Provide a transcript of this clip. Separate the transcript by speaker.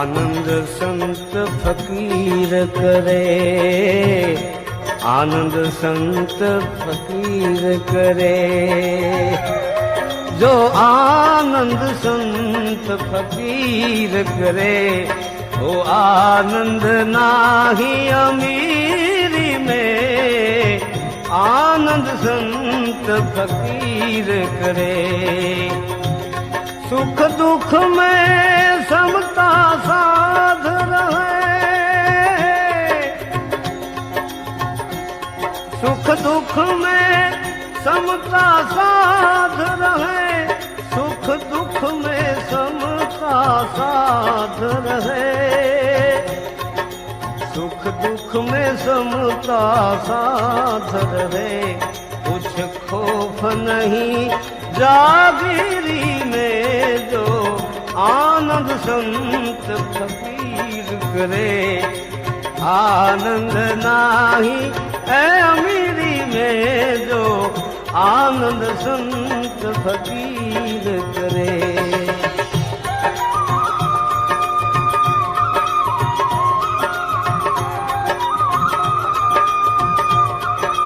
Speaker 1: आनंद संत फकीर करे, आनंद संत फकीर करे। जो आनंद संत फकीर करे, वो आनंद नाही अमीरी में, आनंद संत फकीर करे। सुख दुख में समता साध रहे, सुख दुख में समता साध रहे, सुख दुख में समता साध रहे, सुख दुख में समता साध रहे। कुछ खौफ नहीं जागीरी में, जो आनंद संत फकीर करे। आनंद नाही है अमीरी में, जो आनंद संत फकीर करे।